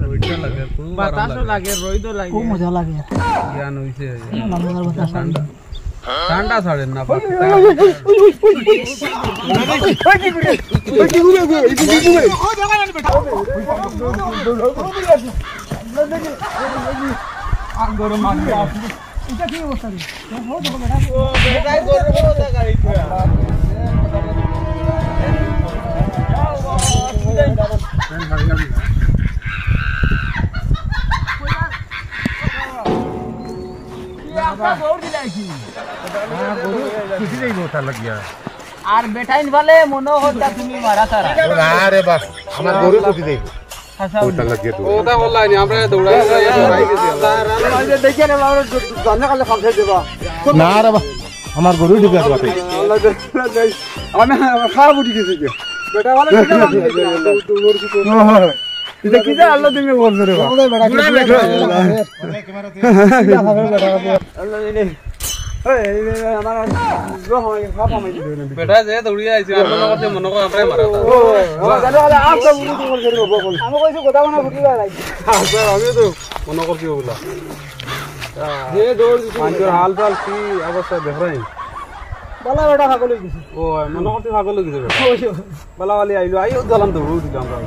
ওইটা লাগে খুব বাতাসও লাগে রোদও লাগে খুব মজা লাগে জ্ঞান হইছে নামের বাতাস ঠান্ডা ঠান্ডা ছাড়ে না পাক গরম মাছ এটা কি অবস্থা রে ও বেটা ও বেটা গরম জায়গা এইটা আর বেটাইন বলে মনে হচ্ছে তুমি মারা তারা আরে বাস আমার গরু কুটি দেই ওটা লাগিয়ে তো ওটা বললানি আমরা দৌড়াই গেছি দেখে রে বাবা জানা কালে খাওয়া দেবা না রে বাস আমার গরু ঢুকে আছে বাতে আল্লাহ দেই আমি খাওয়া বুটি গেছে বেটা বলে এটা কি যা আল্লাহ তুমি বলছো রে বাবা আল্লাহ নেই আমার বেটা যে দৌড়িয়ে আইছে আমরা কথা মনে কর আমরা মারা ও জানো আলে আপ তো বুটি বল করে বল আমি কইছি কথা না বুটি বাই আচ্ছা আমি তো মনে করছি ওগুলা যে দৌড় মানুষের হাল চাল কি অবস্থা দেখরাই বলা বেটা পাগল হই গেছে ও মনে করতে পাগল হয়ে গেছে বেটা বলা वाली আইলো আইও দলান দৌড় দিলাম আমরা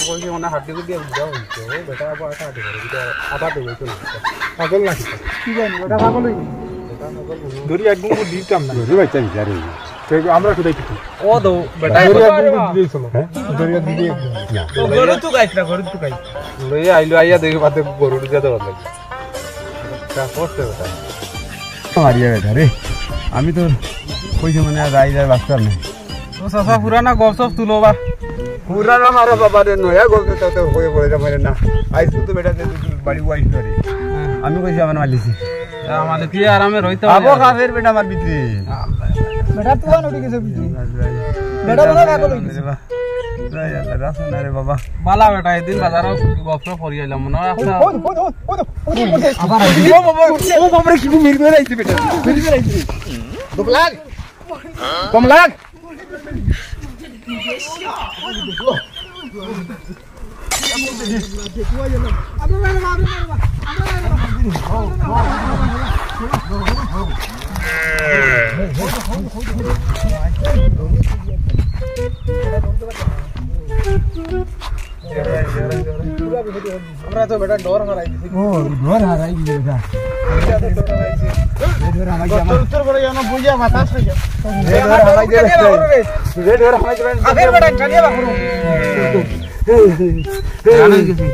কইছি মনে হাঁটি দিয়ে যাও হইছে ও বেটা আবার হাঁটি করে এটা আবার তো হইতো না পাগল না কি জানি বেটা পাগল হই দড়ি একদম দিতাম না গরু বাচ্চা বিচারে আমরা কোথায় কিছু ও দো বেটা দিয়েছিল হ্যাঁ দরিয়া দিয়ে না গরু তো গাইছ না গরু তো গাইছ লই আইলো আইয়া দেখি বাতে গরু দিয়ে দেওয়া লাগে তা করতে বেটা মারিয়া বেটা রে আমি তো কইছি মানে রাই যায় বাচ্চা না ও সাসা পুরানা গপসপ তুলো বা পুরানা মারা বাবা রে নয়া গল্প তো হয়ে পড়ে যা মানে না আইসু তো বেটা বাড়ি ওয়াইস ধরে আমি কইছি আমার মালিছি আমাদের কি আরামে রইতে আবো কাফের বেটা আমার ভিতরে বেটা তুই নটি গেছে বেটা বলা পাগল হই গেছে রাই আল্লাহ রাসনা রে বাবা বালা বেটা এদিন বাজারে গপসপ করি আইলাম মনে হয় একটা আবার ও বাবা রে কি মির ধরে আইছে বেটা মির ধরে আইছে দুবলাগ কমলাগ আমরা তো বেটা ডর হারাই দিছি ও ডর হারাই গেছে ডর হারাই গেছে উত্তর করে জানো বুঝিয়া বাতাস হই যায় ডর হারাই গেছে ডর হারাই গেছে আফের বেটা চালিয়ে বাকরু জানাই গেছি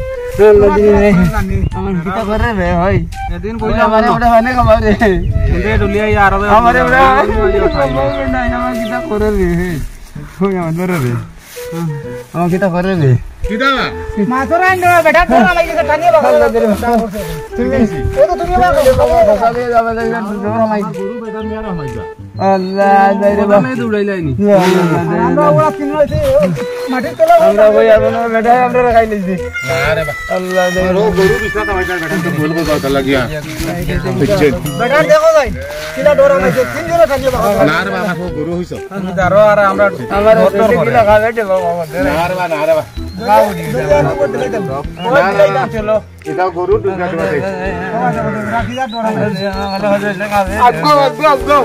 আমার কিটা করে রে ভাই এদিন কইলা আমারে ওটা মানে কমারে এদে ডলিয়া আর আমারে ওটা নাই আমার কিটা করে রে কই আমার ধরে রে আমার কিটা করে রে কিডা মাছরা আইন বেটা তোরা লাগিছে টানিয়ে বাকরু তুমি ও তো তুমি বাকরু সকালে যাবে জোর মাই গরু বেটা মেরা হইবা আল্লাহ যাইরে বাবা আমি দৌড়াইলাইনি আমরা ওরা তিন হইছে মাটি তোলা আমরা ভাই আর না বেটা আমরা খাই লইছি আরে বাবা আল্লাহ যাইরে গরু বিছনা তো বেটা তো বলবো কথা লাগিয়া বেটা দেখো যাই কিলা ডরা মাইছে তিন জনে টানিয়ে বাকরু না রে বাবা গরু হইছো দারো আর আমরা আমার কিলা খাবে দে বাবা না রে বাবা না রে বাবা গাউডি চলো এটা গরু দুটা দিবা দেই রাখি যা ডরা মাইছে আমরা হজে খাবে আগো